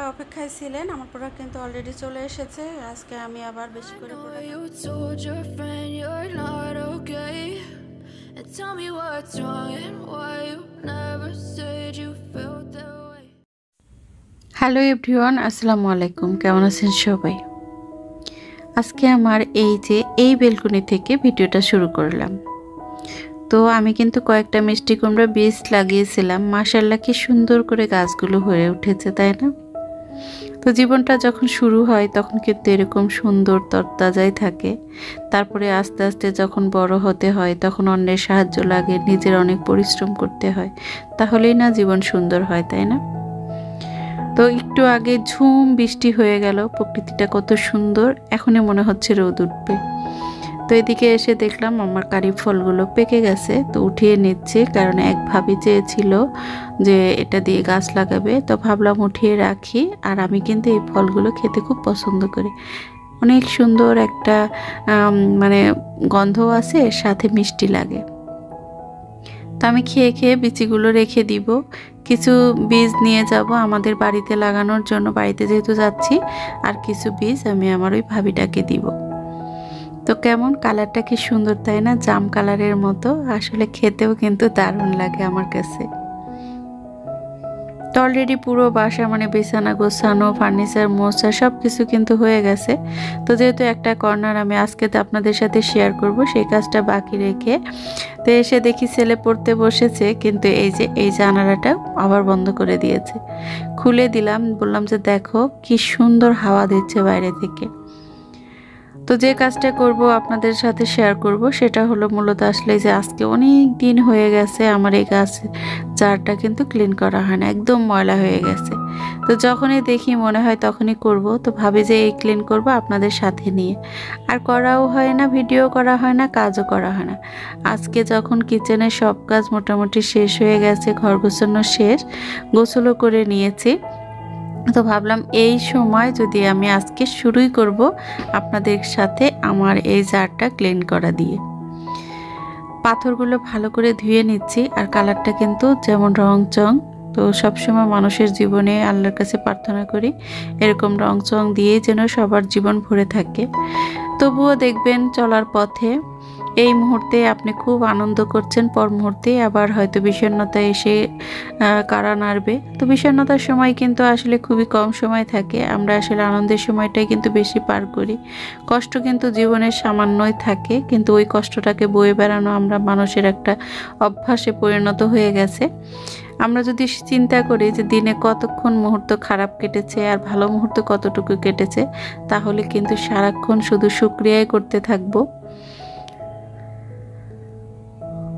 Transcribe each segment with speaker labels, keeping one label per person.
Speaker 1: অপেক্ষায় ছিলেন আমার প্রোডাক্ট কিন্তু অলরেডি চলে এসেছে আজকে আমি আবার বেশি করে হ্যালো এভরিওয়ান আসসালামু আলাইকুম কেমন আছেন সবাই আজকে আমার এই বেলকনি থেকে ভিডিওটা শুরু করলাম তো আমি কিন্তু কয়েকটা মিষ্টি কুমড়া বীজ লাগিয়েছিলাম মাশাআল্লাহ কি সুন্দর করে গাছগুলো হয়ে উঠেছে তাই না তো জীবনটা যখন শুরু হয় তখন কিন্তু এরকম সুন্দর তরতাজাই থাকে তারপরে আস্তে আস্তে যখন বড় হতে হয় তখন অন্যের সাহায্য লাগে নিজের অনেক পরিশ্রম করতে হয় তাহলেই না জীবন সুন্দর হয় তাই না তো একটু আগে ঝুম বৃষ্টি হয়ে গেল প্রকৃতিটা কত সুন্দর এখনই মনে হচ্ছে রোদ উঠবে তো এদিকে এসে দেখলাম আমার কারি ফলগুলো পেকে গেছে তো উঠিয়ে নিচ্ছি কারণ এক ভাবি চেয়েছিল যে এটা দিয়ে গাছ লাগাবে তো ভাবলাম উঠিয়ে রাখি আর আমি কিন্তু এই ফলগুলো খেতে খুব পছন্দ করি অনেক সুন্দর একটা মানে গন্ধ আছে সাথে মিষ্টি লাগে তো আমি খেয়ে খেয়ে বিচিগুলো রেখে দিব কিছু বীজ নিয়ে যাব আমাদের বাড়িতে লাগানোর জন্য বাড়িতে যেহেতু যাচ্ছি আর কিছু বীজ আমি আমার ওই ভাবিটাকে দিব তো কেমন কালারটা কি সুন্দর তাই না জাম কালারের মতো আসলে খেতেও কিন্তু দারুণ লাগে আমার কাছে তো অলরেডি পুরো বাসা মানে বিছানা গোছানো ফার্নিচার মোছা সব কিছু কিন্তু হয়ে গেছে তো যেহেতু একটা কর্নার আমি আজকে তো আপনাদের সাথে শেয়ার করব সেই কাজটা বাকি রেখে তো এসে দেখি ছেলে পড়তে বসেছে কিন্তু এই জানালাটা আবার বন্ধ করে দিয়েছে খুলে দিলাম বললাম যে দেখো কি সুন্দর হাওয়া দিচ্ছে বাইরে থেকে তো যে কাজটা করব আপনাদের সাথে শেয়ার করব সেটা হলো মূলত আসলে যে আজকে অনেক দিন হয়ে গেছে আমার এই গাছ জারটা কিন্তু ক্লিন করা হয় না একদম ময়লা হয়ে গেছে তো যখনই দেখি মনে হয় তখনই করব তো ভাবি যে এই ক্লিন করব আপনাদের সাথে নিয়ে আর করাও হয় না ভিডিও করা হয় না কাজও করা হয় না আজকে যখন কিচেনের সব কাজ মোটামুটি শেষ হয়ে গেছে ঘর গোছানো শেষ গোসলও করে নিয়েছি তো ভাবলাম এই সময় যদি আমি আজকে শুরুই করব আপনাদের সাথে আমার এই জারটা ক্লিন করা দিয়ে পাথরগুলো ভালো করে ধুয়ে নিচ্ছি আর কালারটা কিন্তু যেমন রং চং তো সবসময় মানুষের জীবনে আল্লাহর কাছে প্রার্থনা করি এরকম রং চং দিয়ে যেন সবার জীবন ভরে থাকে তবুও দেখবেন চলার পথে এই মুহূর্তে আপনি খুব আনন্দ করছেন পর মুহূর্তে আবার হয়তো বিষণ্ণতা এসে কারা নাড়বে তো বিষণ্ণতার সময় কিন্তু আসলে খুবই কম সময় থাকে আমরা আসলে আনন্দের সময়টাই কিন্তু বেশি পার করি কষ্ট কিন্তু জীবনের সামান্যই থাকে কিন্তু ওই কষ্টটাকে বয়ে বেড়ানো আমরা মানুষের একটা অভ্যাসে পরিণত হয়ে গেছে আমরা যদি চিন্তা করি যে দিনে কতক্ষণ মুহূর্ত খারাপ কেটেছে আর ভালো মুহূর্ত কতটুকু কেটেছে তাহলে কিন্তু সারাক্ষণ শুধু শুকরিয়াই করতে থাকবো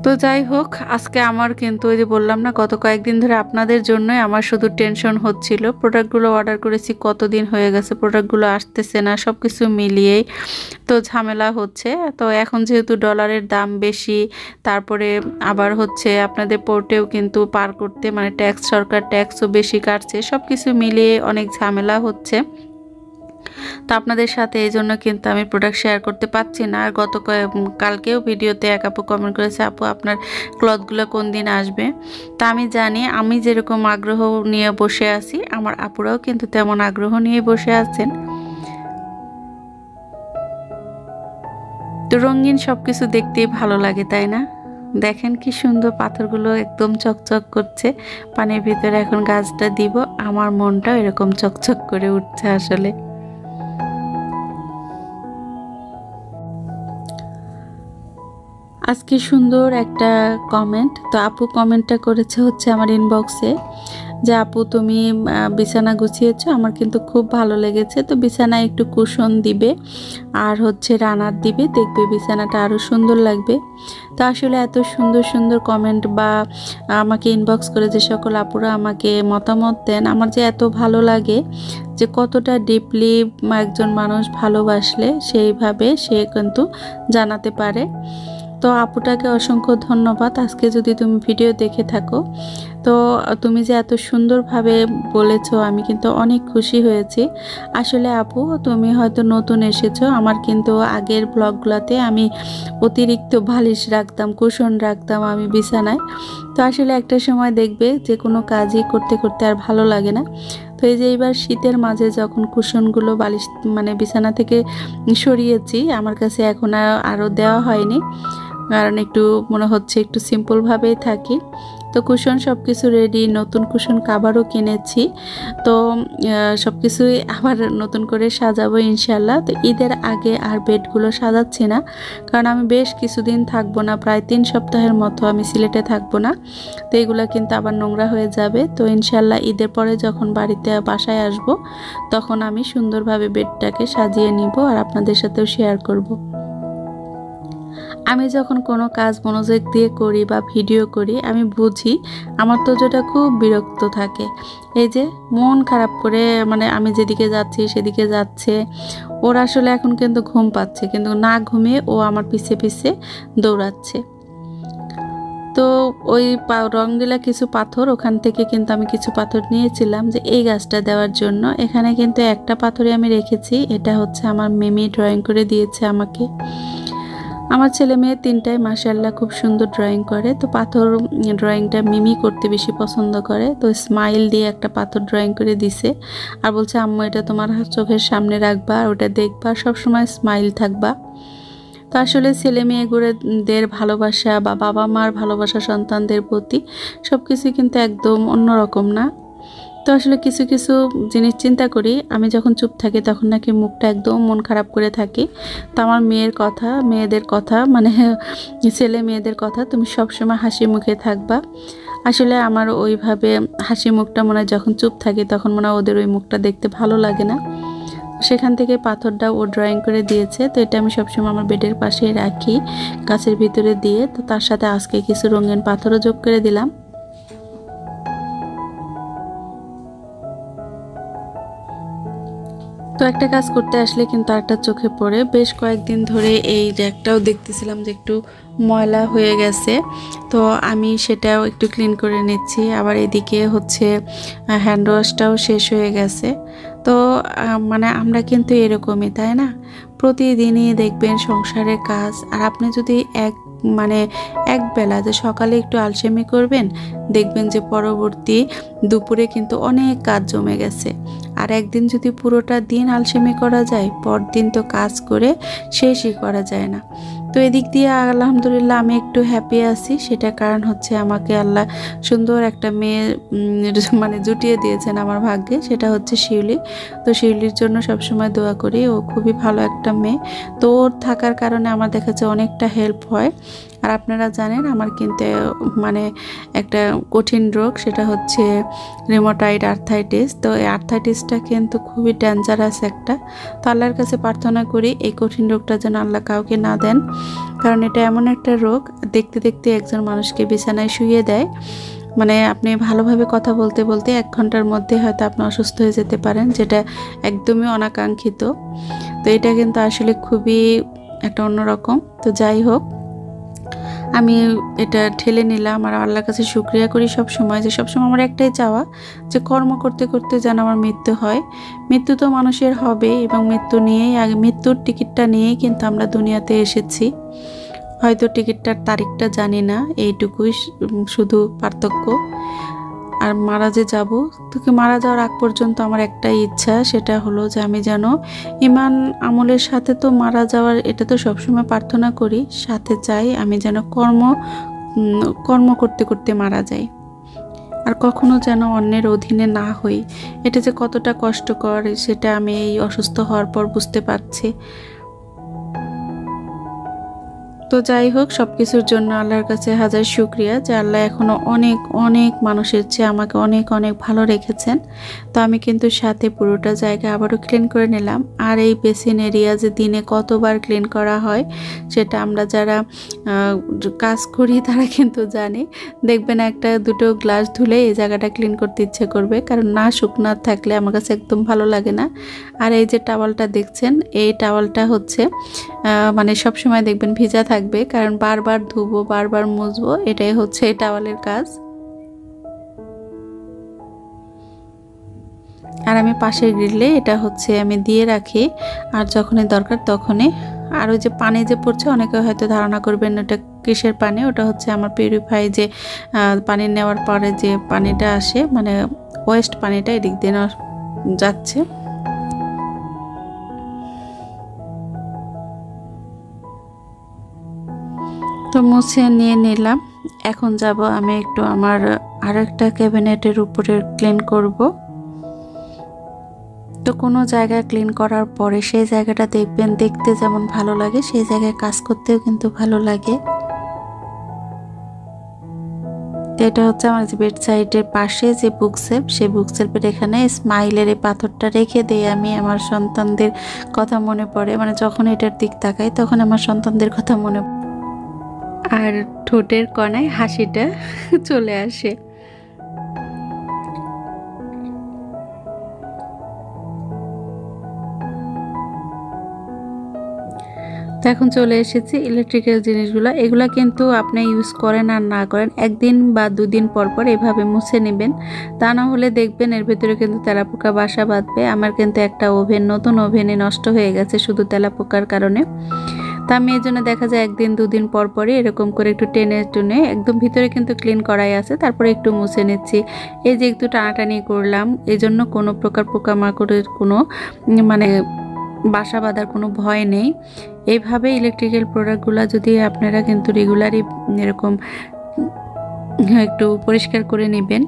Speaker 1: তো যাই হোক আজকে আমার কিন্তু ওই যে বললাম না গত কয়েকদিন ধরে আপনাদের জন্যই আমার শুধু টেনশন হচ্ছিল প্রোডাক্টগুলো অর্ডার করেছি কতদিন হয়ে গেছে প্রোডাক্টগুলো আসতেছে না সব কিছু মিলিয়েই তো ঝামেলা হচ্ছে তো এখন যেহেতু ডলারের দাম বেশি তারপরে আবার হচ্ছে আপনাদের পোর্টেও কিন্তু পার করতে মানে ট্যাক্স সরকার ট্যাক্সও বেশি কাটছে সব কিছু মিলিয়ে অনেক ঝামেলা হচ্ছে তো আপনাদের সাথে এই জন্য কিন্তু আমি প্রোডাক্ট শেয়ার করতে পারছি না আর কালকেও ভিডিওতে এক আপু কমেন্ট করেছে আপু আপনার ক্লথগুলো কোন দিন আসবে তা আমি জানি আমি যেরকম আগ্রহ নিয়ে বসে আছি আমার আপুরাও কিন্তু তেমন আগ্রহ নিয়ে বসে আছেন তো রঙিন সবকিছু দেখতেই ভালো লাগে তাই না দেখেন কি সুন্দর পাথরগুলো একদম চকচক করছে পানির ভিতরে এখন গাছটা দিব আমার মনটাও এরকম চকচক করে উঠছে আসলে আজকে সুন্দর একটা কমেন্ট তো আপু কমেন্টটা করেছে হচ্ছে আমার ইনবক্সে যে আপু তুমি বিছানা গুছিয়েছো আমার কিন্তু খুব ভালো লেগেছে তো বিছানায় একটু কুশন দিবে আর হচ্ছে রানার দিবে দেখবে বিছানাটা আরও সুন্দর লাগবে তো আসলে এত সুন্দর সুন্দর কমেন্ট বা আমাকে ইনবক্স করে যে সকল আপুরা আমাকে মতামত দেন আমার যে এত ভালো লাগে যে কতটা ডিপলি একজন মানুষ ভালোবাসলে সেইভাবে সে কিন্তু জানাতে পারে তো আপুটাকে অসংখ্য ধন্যবাদ আজকে যদি তুমি ভিডিও দেখে থাকো তো তুমি যে এত সুন্দরভাবে বলেছো আমি কিন্তু অনেক খুশি হয়েছি আসলে আপু তুমি হয়তো নতুন এসেছো আমার কিন্তু আগের ব্লগগুলোতে আমি অতিরিক্ত বালিশ রাখতাম কুশন রাখতাম আমি বিছানায় তো আসলে একটা সময় দেখবে যে কোনো কাজই করতে করতে আর ভালো লাগে না তো তো এই যে এবার শীতের মাঝে যখন কুশনগুলো বালিশ মানে বিছানা থেকে সরিয়েছি, আমার কাছে এখন আরও দেওয়া হয়নি, কারণ একটু মনে হচ্ছে একটু সিম্পলভাবেই থাকি। তো কুশন সব কিছু রেডি, নতুন কুশন কাভারও কিনেছি। তো সব কিছুই আবার নতুন করে সাজাবো ইনশাল্লাহ। তো ঈদের আগে আর বেডগুলো সাজাচ্ছি না, কারণ আমি বেশ কিছুদিন থাকবো না, প্রায় 3 সপ্তাহের মতো আমি সিলেটে থাকবো না। তো এগুলো কিন্তু আবার নোংরা হয়ে যাবে। তো ইনশাল্লাহ ঈদের পরে যখন বাসায় আসব, তখন আমি সুন্দরভাবে বেডটাকে সাজিয়ে নিব আর আপনাদের সাথেও শেয়ার করব। আমি যখন কোনো কাজ মনোযোগ দিয়ে করি বা ভিডিও করি, আমি বুঝি আমার তোজোটা খুব বিরক্ত থাকে। এই যে মন খারাপ করে মানে আমি যেদিকে যাচ্ছি সেদিকে যাচ্ছে। ওর আসলে এখন কিন্তু ঘুম পাচ্ছে, কিন্তু না ঘুমিয়ে ও আমার পিছে পিছে দৌড়াচ্ছে। তো ওই রঙিলা কিছু পাথর, ওখান থেকে কিন্তু আমি কিছু পাথর নিয়েছিলাম যে এই গাছটা দেওয়ার জন্য। এখানে কিন্তু একটা পাথরই আমি রেখেছি, এটা হচ্ছে আমার মিমি ড্রয়িং করে দিয়েছে আমাকে। আমার ছেলে মেয়ে 3টাই মাশাআল্লাহ খুব সুন্দর ড্রয়িং করে। তো পাথর ড্রয়িংটা মিমি করতে বেশি পছন্দ করে। তো স্মাইল দিয়ে একটা পাথর ড্রয়িং করে দিছে আর বলছে আম্মু এটা তোমার চোখের সামনে রাখবা আর ওটা দেখবা, সবসময় স্মাইল থাকবা। তো আসলে ছেলে মেয়েগুলোদের ভালোবাসা বা বাবা মার ভালোবাসা সন্তানদের প্রতি সব কিছু কিন্তু একদম অন্যরকম না। তো আসলে কিছু কিছু জিনিস চিন্তা করি, আমি যখন চুপ থাকি তখন নাকি মুখটা একদম মন খারাপ করে থাকি। তো আমার মেয়েদের কথা মানে ছেলে মেয়েদের কথা, তুমি সবসময় হাসি মুখে থাকবা। আসলে আমার ওইভাবে হাসি মুখটা মনে হয় যখন চুপ থাকি তখন মনে হয় ওদের ওই মুখটা দেখতে ভালো লাগে না। সেখান থেকে পাথরটা ও ড্রয়িং করে দিয়েছে। তো এটা আমি সবসময় আমার বেডের পাশে রাখি, গাছের ভিতরে দিয়ে। তো তার সাথে আজকে কিছু রঙিন পাথরও যোগ করে দিলাম। তো একটা কাজ করতে আসলে কিন্তু আরেকটা চোখে পড়ে। বেশ কয়েকদিন ধরে এই র্যাকটাও দেখতেছিলাম যে একটু ময়লা হয়ে গেছে, তো আমি সেটাও একটু ক্লিন করে নিচ্ছি। আবার এদিকে হচ্ছে হ্যান্ড ওয়াশটাও শেষ হয়ে গেছে। তো মানে আমরা কিন্তু এরকমই, তাই না? প্রতিদিনই দেখবেন সংসারের কাজ, আর আপনি যদি এক বেলা যে সকালে একটু আলসেমি করবেন, দেখবেন যে পরবর্তী দুপুরে কিন্তু অনেক কাজ জমে গেছে। আর একদিন যদি পুরোটা দিন আলসেমি করা যায়, পরদিন তো কাজ করে শেষই করা যায় না। তো এদিক দিয়ে আলহামদুলিল্লাহ আমি একটু হ্যাপি আছি। সেটা কারণ হচ্ছে আমাকে আল্লাহ সুন্দর একটা মেয়ে জুটিয়ে দিয়েছেন আমার ভাগ্যে, সেটা হচ্ছে শিউলি। তো শিউলির জন্য সবসময় দোয়া করি, ও খুবই ভালো একটা মেয়ে। তো ওর থাকার কারণে আমার দেখা যাচ্ছে অনেকটা হেল্প হয়। আর আপনারা জানেন আমার কিন্তু একটা কঠিন রোগ, সেটা হচ্ছে রিউমাটয়েড আর্থ্রাইটিস। তো এই আর্থ্রাইটিসটা কিন্তু খুবই ডেঞ্জারাস একটা। তো আল্লাহর কাছে প্রার্থনা করি এই কঠিন রোগটা যেন আল্লাহ কাউকে না দেন, কারণ এটা এমন একটা রোগ দেখতে দেখতে একজন মানুষকে বিছানায় শুইয়ে দেয়। আপনি ভালোভাবে কথা বলতে বলতে 1 ঘন্টার মধ্যে হয়তো আপনি অসুস্থ হয়ে যেতে পারেন, যেটা একদমই অনাকাঙ্ক্ষিত। তো এটা কিন্তু আসলে খুবই একটা অন্যরকম। তো যাই হোক, আমি এটা ঠেলে নিলাম আর আল্লাহর কাছে শুকরিয়া করি সবসময়, যে সবসময় আমার একটাই চাওয়া যে কর্ম করতে করতে যেন আমার মৃত্যু হয়। মৃত্যু তো মানুষের হবে, এবং মৃত্যুর টিকিটটা নিয়েই কিন্তু আমরা দুনিয়াতে এসেছি। হয়তো টিকিটটার তারিখটা জানি না, এইটুকুই শুধু পার্থক্য। আর মারা যে যাব, তোকে মারা যাওয়ার আগ পর্যন্ত আমার একটাই ইচ্ছা, সেটা হলো যে আমি যেন ইমান আমলের সাথে তো মারা যাওয়ার, এটা তো সবসময় প্রার্থনা করি, সাথে চাই আমি যেন কর্ম করতে করতে মারা যাই, আর কখনো যেন অন্যের অধীনে না হই। এটা যে কতটা কষ্টকর সেটা আমি এই অসুস্থ হওয়ার পর বুঝতে পারছি। তো যাই হোক, সব কিছুর জন্য আল্লাহর কাছে হাজার শুকরিয়া যে আল্লাহ এখনও অনেক অনেক মানুষের চেয়ে আমাকে অনেক অনেক ভালো রেখেছেন। তো আমি কিন্তু সাথে পুরোটা জায়গা আবারও ক্লিন করে নিলাম। আর এই বেসিন এরিয়া যে দিনে কতবার ক্লিন করা হয়, সেটা আমরা যারা কাজ করি তারা কিন্তু জানি। দেখবেন 1-2 গ্লাস ধুলে এই জায়গাটা ক্লিন করতে ইচ্ছে করবে, কারণ না শুকনা থাকলে আমার কাছে একদম ভালো লাগে না। আর এই যে টাওয়ালটা দেখছেন, এই টাওয়ালটা হচ্ছে সব সময় দেখবেন ভিজা থাকবে, কারণ বারবার ধুবো, বারবার মুছবো, এটাই হচ্ছে এই টাওয়ালের কাজ। আর আমি পাশের গ্রিলে এটা হচ্ছে আমি দিয়ে রাখি, আর যখনই দরকার তখনই। আর ওই যে পানি যে পড়ছে, অনেকে হয়তো ধারণা করবেন ওটা কিসের পানি, ওটা হচ্ছে আমার পিউরিফাই যে পানি নেওয়ার পরে যে পানিটা আসে, ওয়েস্ট পানিটা এদিক দিয়ে যাচ্ছে। তো মুছে নিয়ে নিলাম। এখন যাব আমি একটু আমার আরেকটা ক্যাবিনেটের উপরে ক্লিন করব। তো কোনো জায়গা ক্লিন করার পরে সেই জায়গাটা দেখবেন দেখতে যেমন ভালো লাগে, সেই জায়গায় কাজ করতেও কিন্তু ভালো লাগে। এটা হচ্ছে আমার যে বেড সাইডের পাশে যে বুক সেলফ, সেই বুক সেলফের এখানে স্মাইলের এই পাথরটা রেখে দিয়ে আমি আমার সন্তানদের কথা মনে পড়ে, মানে যখন এটার দিক তাকাই তখন আমার সন্তানদের কথা মনে পড়ে আর ঠোঁটের কোণায় হাসিটা চলে আসে। তো এখন চলে এসেছি ইলেকট্রিক্যাল জিনিসগুলো। এগুলা কিন্তু আপনি ইউজ করেন আর না করেন, একদিন বা দুদিন পর পর এভাবে মুছে নেবেন। তা না হলে দেখবেন এর ভিতরে কিন্তু তেলাপোকা বাসা বাঁধবে। আমার কিন্তু একটা ওভেন, নতুন ওভেনে নষ্ট হয়ে গেছে শুধু তেলাপোকার কারণে। তা আমি এই জন্য দেখা যায় একদিন দুদিন পর পরই এরকম করে একটু টেনে টুনে, একদম ভিতরে কিন্তু ক্লিন করাই আছে, তারপরে একটু মুছে নিচ্ছি। এই যে একটু টানাটানি করলাম, এই জন্য কোনো প্রকার পোকামাকড়ের কোনো মানে বাসা বাঁধার কোনো ভয় নেই। এইভাবে ইলেকট্রিক্যাল প্রোডাক্টগুলো যদি আপনারা কিন্তু রেগুলারই এরকম একটু পরিষ্কার করে নেবেন।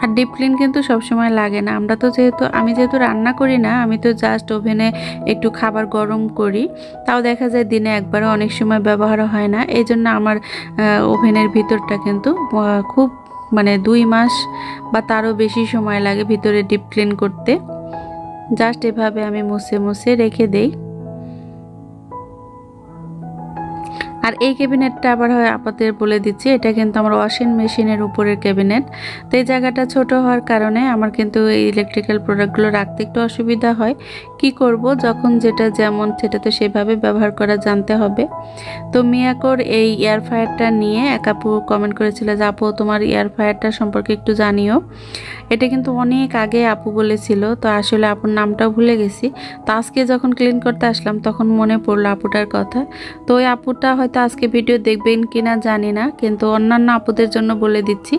Speaker 1: আর ডিপ ক্লিন কিন্তু সবসময় লাগে না। আমি যেহেতু রান্না করি না, আমি তো জাস্ট ওভেনে একটু খাবার গরম করি, তাও দেখা যায় দিনে একবারও অনেক সময় ব্যবহার হয় না। এই জন্য আমার ওভেনের ভিতরটা কিন্তু খুব মানে 2 মাস বা তারও বেশি সময় লাগে ভিতরে ডিপ ক্লিন করতে। জাস্ট এভাবে আমি মুছে মুছে রেখে দেই। আর এই ক্যাবিনেটটা আবার হয় আপনাদের বলে দিচ্ছি, এটা কিন্তু আমার ওয়াশিং মেশিনের উপরের ক্যাবিনেট। তো এই জায়গাটা ছোট হওয়ার কারণে আমার কিন্তু এই ইলেকট্রিক্যাল প্রোডাক্টগুলো রাখতে একটু অসুবিধা হয়। কি করব, যখন যেটা যেমন সেটা তো সেভাবে ব্যবহার করা জানতে হবে। তো মিয়াকোর এই এয়ার ফ্রায়ারটা নিয়ে এক আপু কমেন্ট করেছিল যে আপু তোমার এয়ার ফ্রায়ারটা সম্পর্কে একটু জানিও। এটা কিন্তু অনেক আগে আপু বলেছিল, তো আসলে আপুর নামটাও ভুলে গেছি। তো আজকে যখন ক্লিন করতে আসলাম তখন মনে পড়লো আপুটার কথা। তো ওই আপুটা হয়তো আজকে ভিডিও দেখবেন কিনা জানি না, কিন্তু অন্যান্য আপুদের জন্য বলে দিচ্ছি,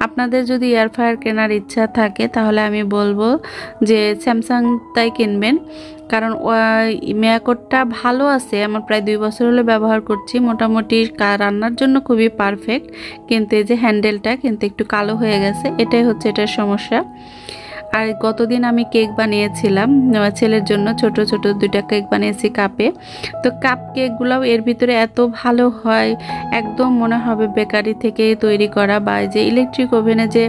Speaker 1: আপনাদের যদি এয়ার ফ্রায়ার কেনার ইচ্ছা থাকে তাহলে আমি বলবো যে স্যামসাংটাই কিনবেন। কারণ মিয়াকোরটা ভালো আছে, আমার প্রায় 2 বছর হলো ব্যবহার করছি, মোটামুটি রান্নার জন্য খুবই পারফেক্ট। কিন্তু এই যে হ্যান্ডেলটা কিন্তু একটু কালো হয়ে গেছে, এটাই হচ্ছে এটার সমস্যা। আর গতদিন আমি কেক বানিয়েছিলাম ছেলের জন্য, ছোট ছোট 2টা কেক বানিয়েছি কাপে। তো কাপ কেকগুলোও এর ভিতরে এত ভালো হয়, একদম মনে হবে বেকারি থেকে তৈরি করা বা যে ইলেকট্রিক ওভেনে যে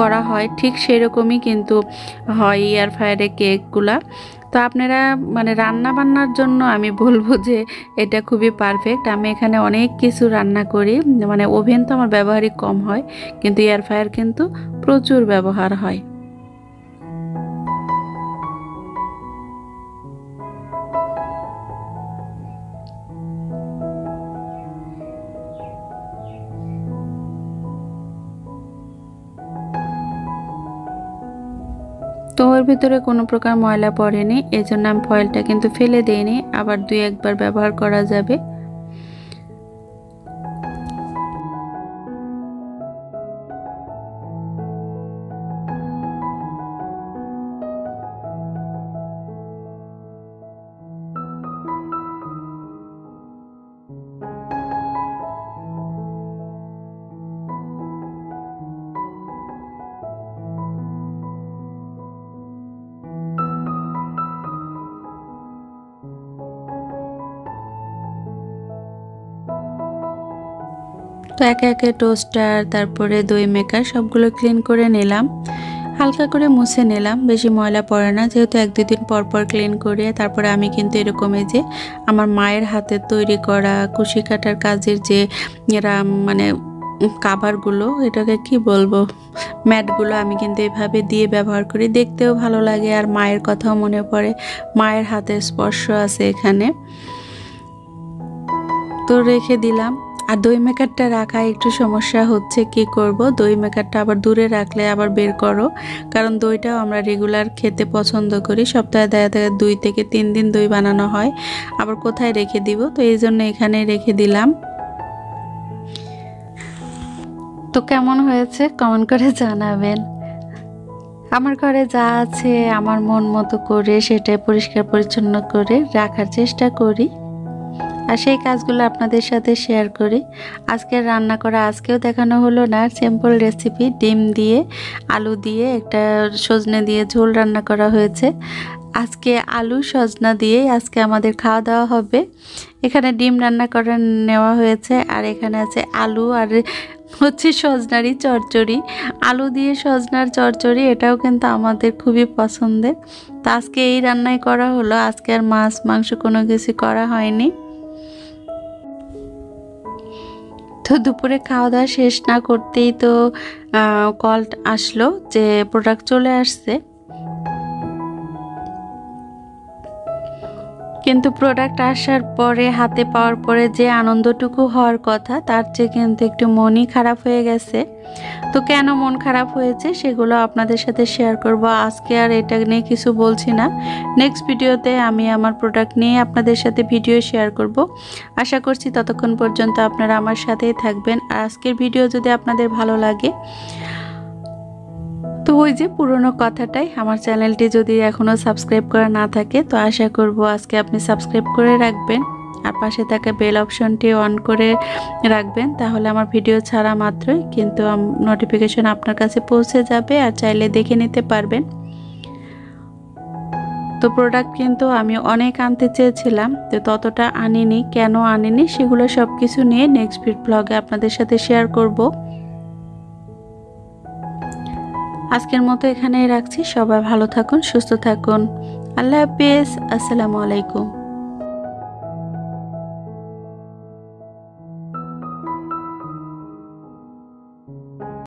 Speaker 1: করা হয় ঠিক সেরকমই কিন্তু হয় এয়ার ফ্রায়ারে কেকগুলা। তো আপনারা মানে রান্না বান্নার জন্য আমি বলবো যে এটা খুবই পারফেক্ট। আমি এখানে অনেক কিছু রান্না করি, মানে ওভেন তো আমার ব্যবহারই কম হয়, কিন্তু এয়ার ফ্রায়ার কিন্তু প্রচুর ব্যবহার হয়। তো ওর ভিতরে কোনো প্রকার ময়লা পড়েনি, এই জন্য আমি ফয়েলটা কিন্তু ফেলে দেইনি, আবার 2-1 বার ব্যবহার করা যাবে। তো একে একে টোস্টার, তারপরে দই মেকার সবগুলো ক্লিন করে নিলাম, হালকা করে মুছে নিলাম, বেশি ময়লা পড়ে না যেহেতু 1-2 দিন পর পর ক্লিন করে। তারপরে আমি কিন্তু এরকম এই যে আমার মায়ের হাতে তৈরি করা কুশি কাটার কাজের যে এরা মানে কাভারগুলো, এটাকে কি বলবো, ম্যাটগুলো আমি কিন্তু এভাবে দিয়ে ব্যবহার করি, দেখতেও ভালো লাগে আর মায়ের কথাও মনে পড়ে, মায়ের হাতের স্পর্শ আছে এখানে। তো রেখে দিলাম। আর দই মেকারটা রাখা একটু সমস্যা হচ্ছে, কি করব, দই মেকারটা আবার দূরে রাখলে আবার বের করো, কারণ দইটাও আমরা রেগুলার খেতে পছন্দ করি, সপ্তাহে দেখা দেখা 2 থেকে 3 দিন দই বানানো হয়, আবার কোথায় রেখে দিব, তো এই জন্য এখানে রেখে দিলাম। তো কেমন হয়েছে কমেন্ট করে জানাবেন। আমার ঘরে যা আছে আমার মন মতো করে সেটাই পরিষ্কার পরিচ্ছন্ন করে রাখার চেষ্টা করি, আর সেই কাজগুলো আপনাদের সাথে শেয়ার করি। আজকে রান্না করা আজকেও দেখানো হলো না, সিম্পল রেসিপি, ডিম দিয়ে আলু দিয়ে একটা সজনে দিয়ে ঝোল রান্না করা হয়েছে। আজকে আলু সজনা দিয়ে আজকে আমাদের খাওয়া দাওয়া হবে। এখানে ডিম রান্না করে নেওয়া হয়েছে, আর এখানে আছে আলু আর হচ্ছে সজনারই চচ্চড়ি। আলু দিয়ে সজনার চচ্চড়ি এটাও কিন্তু আমাদের খুবই পছন্দের। তো আজকে এই রান্নাই করা হলো, আজকে আর মাছ মাংস কোনো কিছু করা হয়নি। তো দুপুরে খাওয়া দাওয়া শেষ না করতেই তো কল আসলো যে প্রোডাক্ট চলে আসছে। কিন্তু প্রোডাক্ট আসার পরে হাতে পাওয়ার পরে যে আনন্দটুকু হওয়ার কথা তার চেয়ে কিন্তু একটু মনই খারাপ হয়ে গেছে। তো কেন মন খারাপ হয়েছে সেগুলো আপনাদের সাথে শেয়ার করব। আজকে আর এটা নিয়ে কিছু বলছি না, নেক্সট ভিডিওতে আমি আমার প্রোডাক্ট নিয়ে আপনাদের সাথে ভিডিও শেয়ার করব। আশা করছি ততক্ষণ পর্যন্ত আপনারা আমার সাথেই থাকবেন। আর আজকের ভিডিও যদি আপনাদের ভালো লাগে, তো ওই যে পুরনো কথাটাই, আমার চ্যানেলটি যদি এখনও সাবস্ক্রাইব করা না থাকে তো আশা করব আজকে আপনি সাবস্ক্রাইব করে রাখবেন, আর পাশে থাকা বেল অপশনটি অন করে রাখবেন। তাহলে আমার ভিডিও ছাড়া মাত্রই কিন্তু নোটিফিকেশন আপনার কাছে পৌঁছে যাবে, আর চাইলে দেখে নিতে পারবেন। তো প্রোডাক্ট কিন্তু আমি অনেক আনতে চেয়েছিলাম, তো ততটা আনিনি। কেন আনিনি সেগুলো সব কিছু নিয়ে নেক্সট ব্লগে আপনাদের সাথে শেয়ার করব। আজকের মতো এখানেই রাখছি। সবাই ভালো থাকুন, সুস্থ থাকুন। আল্লাহ হাফেজ, আসসালামু আলাইকুম।